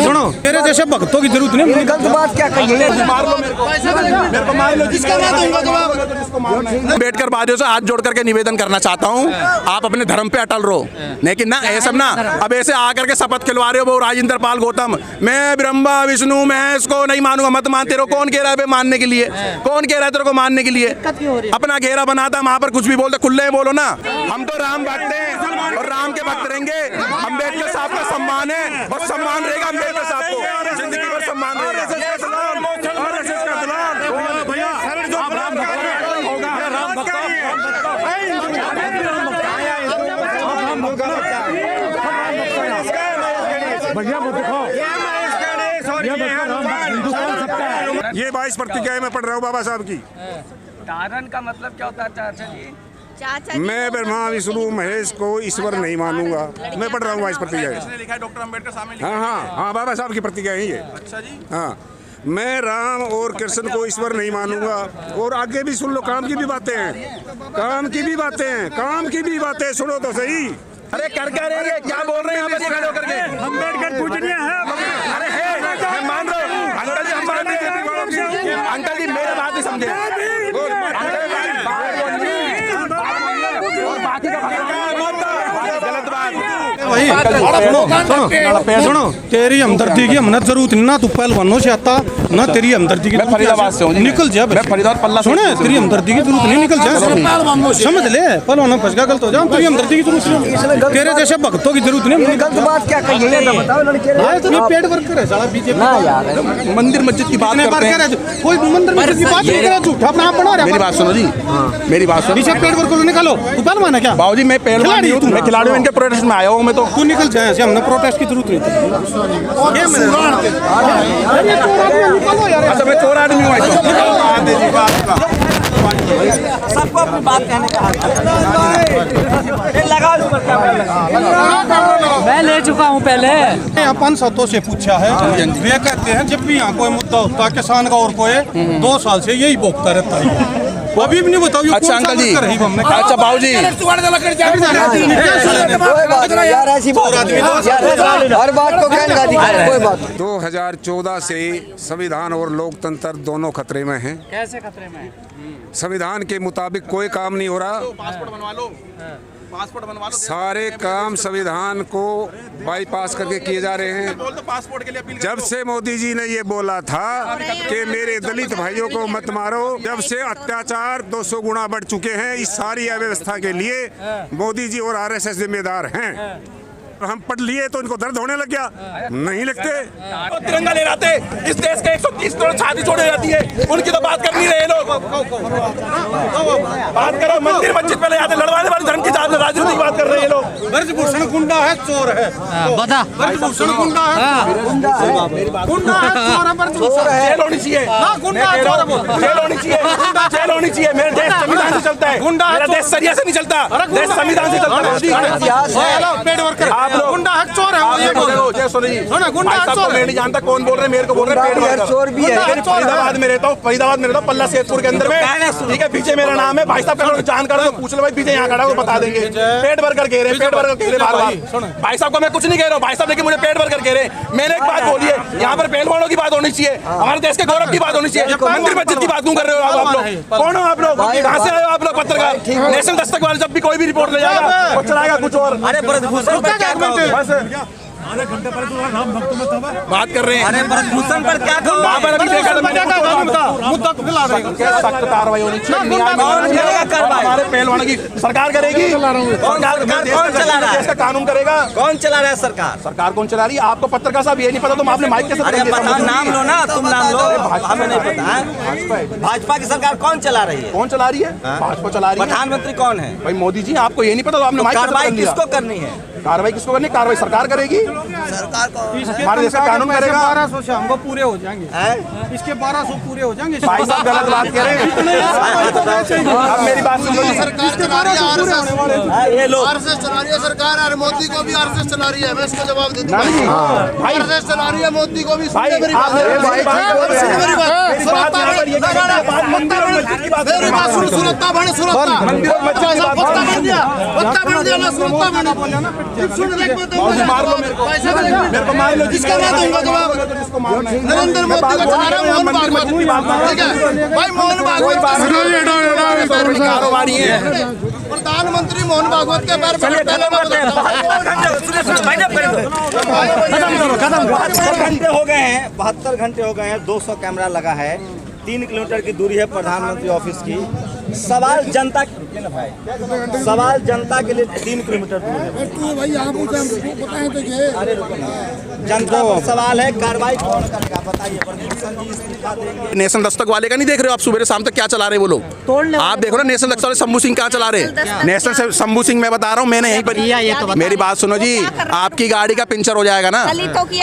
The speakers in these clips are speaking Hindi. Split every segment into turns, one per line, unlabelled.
सुनो तेरे जैसे भक्तों की जरूरत नहीं।
गलत बात क्या कही है?
अम्बेडकर वादियों से हाथ जोड़ करके निवेदन करना चाहता हूँ, आप अपने धर्म पे अटल रहो, लेकिन ना ये सब ना अब ऐसे आकर के शपथ खिलवा रहे हो। वो राजेंद्र पाल गौतम, मैं ब्रह्मा विष्णु मैं इसको नहीं मानूंगा, मत मानते रहो। कौन कह रहा है मानने के लिए? कौन कह रहा है तेरे को मानने के लिए? अपना घेरा बनाता वहां पर कुछ भी बोलते, खुले बोलो ना। हम तो राम भक्त हैं और राम के भक्त रहेंगे। अम्बेडकर साहब का सम्मान है और सम्मान रहेगा अम्बेडकर साहब को, जिंदगी भर सम्मान रहेगा।
ये 22 प्रतिज्ञाएं मैं पढ़ रहा हूँ बाबा साहब की।
धारण का मतलब क्या होता है चाचा जी?
मैं ब्रह्मा विष्णु महेश को ईश्वर नहीं मानूंगा। मैं पढ़ रहा हूँ 22 प्रतिज्ञाएं।
लिखा है डॉक्टर अम्बेडकर सामने।
हाँ बाबा साहब की प्रतिज्ञाएं ये।
अच्छा जी।
हाँ, मैं राम और कृष्ण को ईश्वर नहीं मानूंगा। और आगे भी सुन लो, काम की भी बातें हैं, काम की भी बातें हैं, काम की भी बातें सुनो तो सही।
अरे कर क्या रहे हैं? क्या बोल रहे हैं आप ऐसे खड़े होकर के?
अम्बेडकर पूजनीय है।
अरे है, मैं मान रहा हूँ अंकल जी, हम मान रहे हैं। अंकल जी मेरे बात नहीं समझे।
सुनो तेरी हमदर्दी की हमने जरूरत नहीं ना। तू पहलवानों से आता ना, तेरी हमदर्दी की
फरीदाबाद से हूँ,
निकल जा।
मैं फरीदाबाद पल्ला से।
सुने तेरी हमदर्दी की जरूरत नहीं, निकल जा। समझ ले पहलवान फंस गया, गलत हो जा। तेरी हमदर्दी की जरूरत नहीं, तेरे जैसे भक्तों की जरूरत नहीं।
गलत बात क्या कही है? बताओ लड़के।
ये पेट वर्कर है साला बीजेपी।
मंदिर मस्जिद की बात करते हैं।
कोई मंदिर मस्जिद की बात नहीं करे, झूठा अपना आप बना रहा है।
मेरी बात सुनो जी, मेरी बात सुनो।
पीछे पेट वर्कर निकालो। तू पहलवान है क्या?
बाबूजी मैं पहलवान नहीं हूँ, मैं खिलाड़ी हूँ। इनके प्रोटेस्ट में आया हूँ मैं तो।
तू निकल जाए, हमने प्रोटेस्ट की जरूरत नहीं थी।
अच्छा मैं चोर आदमी हूँ।
सबको अपनी बात कहने का मैं ले चुका हूँ पहले।
अपन सतों से पूछा है, वे कहते हैं जब भी यहाँ कोई मुद्दा होता है किसान का और कोई 2 साल से यही भोगता रहता है। अभी भी नहीं बताओ।
अच्छा अंकल जी, अच्छा बाबूजी,
यार ऐसी हर बात को कहने का कोई बात।
2014 से संविधान और लोकतंत्र दोनों खतरे में हैं।
कैसे खतरे में है?
संविधान के मुताबिक कोई काम नहीं हो रहा।
पासपोर्ट बनवा लो, पासपोर्ट बनवा लो।
सारे काम संविधान को बाईपास करके किए जा रहे हैं।
बोल तो पासपोर्ट के लिए अपील
जब से मोदी जी ने ये बोला था कि मेरे दलित भाइयों को मत मारो, जब से अत्याचार 200 गुना बढ़ चुके हैं। इस सारी अव्यवस्था के लिए मोदी जी और आरएसएस जिम्मेदार हैं। हम पढ़ लिए तो इनको दर्द होने लग गया। नहीं लगते
तिरंगा ले लाते। इस देश के 130 करोड़ शादी छोड़ी जाती है, उनकी तो बात कर नहीं रहे लोग। बात करो मंदिर मस्जिद पे ले जाते, लड़वाने वाले धर्म की राजनीति की बात कर रहे हैं लोग।
ब्रजभूषण गुंडा है, चोर है।
बता
ब्रजभूषण गुंडा है, गुंडा है, चोर है, ब्रजभूषण।
जेल होनी चाहिए
ना, गुंडा है, चोर है।
जेल होनी चाहिए, जेल होनी चाहिए। मेरा देश संविधान से चलता है, मेरा देश सरिया से नहीं चलता, देश संविधान से चलता है।
पेट वर्कर गुंडा है, चोर है।
गुंडा मैं नहीं जानता कौन बोल रहे हैं, मेरे को बोल रहे हैं
चोर भी है।
फरीदाबाद में रहता हूँ, फरीदाबाद में रहता हूँ, पल्ला सेतपुर के अंदर में। ठीक है, पीछे मेरा नाम है। भाई साहब का जानकार हो पूछ लो, भाई पीछे यहाँ खड़ा हो बता देंगे। पेट भर कर कह रहे हैं, पेट भर कर कह रहे बार-बार। भाई साहब को मैं कुछ नहीं कह रहा हूँ, भाई साहब लेकिन मुझे पेट भर कर कह रहे हैं। मैंने एक बात बोली है, यहाँ पर पहलवानों की बात होनी चाहिए, हमारे देश के गौरव की बात होनी चाहिए। मंदिर मस्जिद की बात क्यों कर रहे हो आप लोग? कौन हो आप लोग? कहाँ से आए हो आप लोग? पत्रकार नेशनल दस्तक वाले जब भी कोई भी रिपोर्ट ले जाएगा वो चलाएगा कुछ और।
अरे ब्रजभूषण पर क्या कहो?
आधे घंटे पहले तो राम भक्त में था
बात कर रहे हैं।
अरे ब्रजभूषण पर क्या कहो?
वहाँ पर अभी देखा था मैंने
मुद्दा को खिला रहे हैं।
सख्त कार्रवाई होनी चाहिए। हमारे पहलवानों की सरकार करेगी।
कौन चला रहा है?
इसका कानून करेगा।
कौन चला रहा है? सरकार।
सरकार कौन चला रही है? आपको पत्रकार साहब ये नहीं पता तो आपने माइक कैसे?
अरे बताओ, नाम लो ना, तुम नाम लो। हमें नहीं पता है। भाजपा की सरकार कौन चला रही है?
कौन चला रही है? भाजपा चला रही है।
प्रधानमंत्री कौन है?
भाई मोदी जी। आपको ये नहीं पता तो आपने माइक
कार्रवाई किसको करनी है?
कार्रवाई किसको करनी? कार्रवाई सरकार करेगी।
सरकार को
हमारे देश का कानून करेगा।
1200 से हमको पूरे हो जाएंगे। इसके 1200 पूरे हो जाएंगे।
भाई साहब गलत बात कह रहे हैं। अब मेरी बात सुनो।
ये लोग
आरएसएस चला रही है सरकार, और मोदी को भी आरएसएस चला रही है। मैं इसका जवाब देता हूँ। आरएसएस चला रही है, मोदी को भी।
भाई
मेरी बात सुनता बने सुनता।
मंदिर
बन दिया ना सुनता बने।
मार लो मेरे को मार लो
जिसका मैं दूंगा जवाब। नरेंद्र मोदी को चला रहा है मोहन भागवत, ठीक है भाई। मोहन भागवत
कारोबारी है।
प्रधानमंत्री मोहन भागवत के पैर पर
72 घंटे हो गए हैं 200 कैमरा लगा है, 3 किलोमीटर की दूरी है प्रधानमंत्री ऑफिस की। सवाल जनता सवाल जनता के लिए 3 किलोमीटर दूर है। अरे जनता को सवाल है, कार्रवाई कौन करेगा बताइए। इस्तीफा देंगे।
नेशनल दस्तक वाले का नहीं देख रहे हो आप? सुबह से शाम तक क्या चला रहे वो लोग? आप देखो ना नेशनल दस्तक वाले शंभू सिंह क्या चला रहे? नेशनल शंभू सिंह मैं बता रहा हूँ, मैंने यहीं पर मेरी बात सुनो जी, आपकी गाड़ी का पंचर हो जाएगा ना,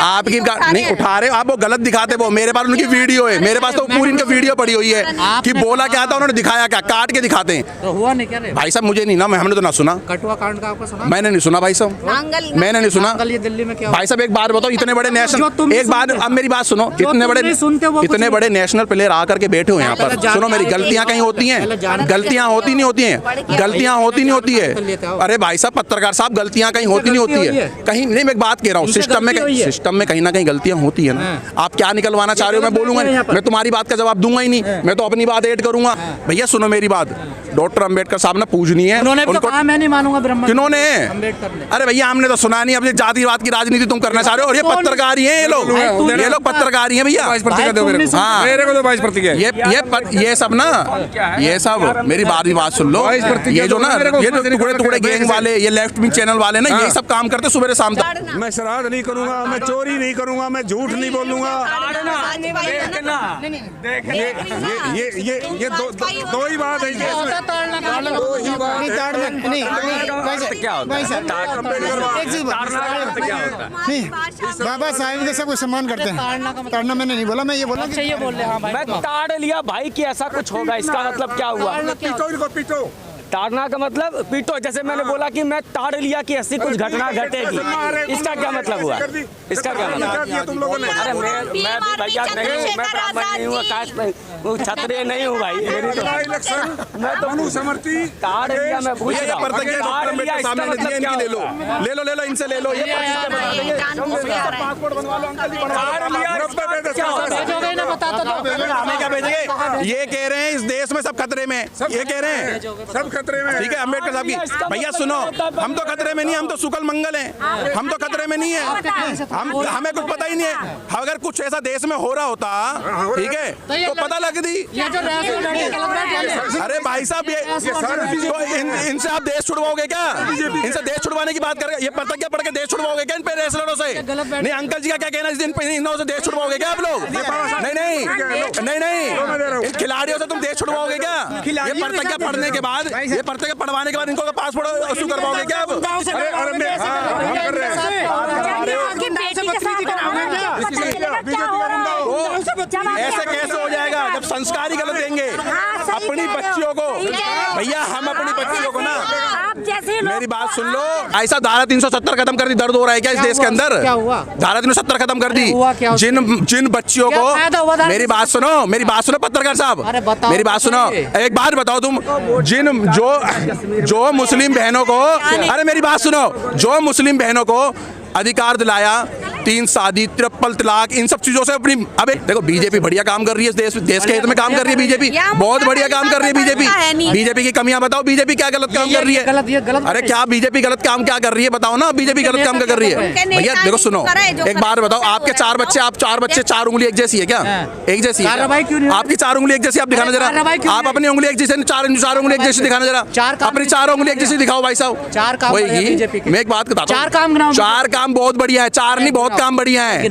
आपकी नहीं उठा रहे आप, वो गलत दिखाते। वो मेरे पास उनकी वीडियो है, मेरे पास तो पूरी इनकी वीडियो पड़ी हुई है कि बोला क्या था, उन्होंने दिखाया क्या, काट के दिखाते हैं।
तो हुआ नहीं क्या रे?
भाई साहब मुझे नहीं ना, हमने तो ना सुना।
कठुआ कांड का आपको सुना?
मैंने नहीं सुना भाई साहब, मैंने नहीं सुना।
ये दिल्ली में क्या
भाई साहब एक बात बताओ, इतने बड़े नेशनल, एक बात अब मेरी बात सुनो, इतने बड़े नेशनल प्लेयर आकर के बैठे हो यहाँ पर, सुनो मेरी, गलतियां कहीं होती हैं, गलतियां होती नहीं होती हैं, गलतियां होती नहीं होती है। अरे भाई साहब पत्रकार साहब, गलतियां कहीं होती नहीं होती है, कहीं नहीं, मैं एक बात कह रहा हूँ, सिस्टम में कहीं ना कहीं गलतियां होती है ना। आप क्या निकलवाना चाह रहे हो मैं बोलूंगा, मैं तुम्हारी बात का जवाब दूंगा ही नहीं, मैं तो अपनी बात ऐड करूंगा। भैया सुनो मेरी बात, डॉक्टर अंबेडकर साहब ने पूजनी है उनको,
मैं नहीं मानूंगा ब्रह्म
किन्होंने?
अंबेडकर ने।
अरे भैया हमने तो सुना नहीं, अब जातिवाद की राजनीति तुम करना चाह रहे हो, और ये पत्रकार ही हैं ये लोग, ये लोग पत्रकार ही हैं भैया। हाँ
मेरे को तो 22 प्रतिक्रिया
ये सब ना, ये सब मेरी बात सुन लो, ये जो ना ये जो टुकड़े गैंग वाले, ये लेफ्ट विंग चैनल वाले ना, ये सब काम करते सुबह से शाम तक।
मैं श्राद्ध नहीं करूंगा, मैं चोरी नहीं करूंगा, मैं झूठ नहीं बोलूंगा। ये दो ही बात है
बाबा साहब के सबको सम्मान करते हैं। ताड़ना मैंने नहीं बोला, मैं ये बोला कि
ये बोल रहे हैं।
मैं ताड़ लिया भाई कि ऐसा कुछ होगा, इसका मतलब क्या हुआ?
पीटो
ताड़ना का मतलब पीटो, जैसे मैंने बोला कि मैं ताड़ लिया कि ऐसी कुछ घटना घटेगी, इसका क्या मतलब हुआ? इसका क्या मतलब?
तुम लोगों ने?
अरे मैं भी भैया नहीं हूँ, मैं ब्राह्मण नहीं हूँ, कास्ट नहीं हूँ, क्षत्रिय नहीं हूँ भाई, मेरी तो मैं तो
मनुसमर्थी
ताड़ लिया, मैं पूछ रहा हूँ ताड़ लिया इसका मतलब क्या हुआ?
ले लो इनसे ले लो, ये हमें क्या भेजेंगे? ये कह रहे हैं इस देश में सब खतरे में, ये कह रहे हैं
सब खतरे में।
ठीक है अम्बेडकर साहब की। भैया सुनो, हम तो खतरे में नहीं, हम तो सुकल मंगल हैं, हम तो खतरे में नहीं है, हमें कुछ पता ही नहीं है। अगर कुछ ऐसा देश में हो रहा होता, ठीक है, तो पता लग दी। अरे भाई साहब ये इनसे आप देश छुड़वाओगे क्या? इनसे देश छुड़वाने की बात करें, ये प्रतिज्ञा पढ़ के देश छुड़वाओगे क्या इन पे रेसलरों से? नहीं अंकल जी का क्या कहना है, इस दिन पे इनों से देश छुड़वाओगे क्या आप लोग? नहीं इन खिलाड़ियों से तुम देश छुड़वाओगे क्या? ये प्रतिज्ञा पढ़ने के बाद, ये प्रतिज्ञा पढ़वाने के बाद इनको पासपोर्ट इशू करवाओगे क्या आप? ऐसे कैसे हो जाएगा जब संस्कार ही गलत देंगे अपनी बच्चियों को? भैया हम अपनी बच्चियों को ना, मेरी बात सुन लो, ऐसा धारा 370 खत्म कर दी। दर्द हो रहा है क्या इस देश के अंदर?
क्या हुआ?
धारा 370 खत्म कर दी। जिन बच्चियों को, मेरी बात सुनो पत्रकार साहब, मेरी बात सुनो, एक बात बताओ तुम, जो मुस्लिम बहनों को, अरे मेरी बात सुनो, जो मुस्लिम बहनों को अधिकार दिलाया, 3 शादी, 3 तलाक, इन सब चीजों से अपनी, अबे देखो बीजेपी बढ़िया काम कर रही है, देश के हित में काम कर रही है बीजेपी, बहुत बढ़िया काम कर रही है बीजेपी। बीजेपी की कमियां बताओ, बीजेपी क्या गलत काम कर रही है? अरे क्या बीजेपी गलत काम क्या कर रही है बताओ ना, बीजेपी गलत काम क्या कर रही है? भैया देखो सुनो, एक बात बताओ, आपके 4 बच्चे, आप 4 बच्चे 4 उंगली एक जैसी है क्या? एक जैसी है? आपकी 4 उंगली एक जैसी, आप दिखाना जरा, आप अपनी उंगली एक जैसे, 4 उंगली एक जैसी दिखाना जरा, अपनी 4 उंगली एक जैसी दिखाओ भाई साहब। मैं एक बात बताता हूँ, 4 काम बहुत बढ़िया है, 4 नहीं बहुत काम बढ़िया है।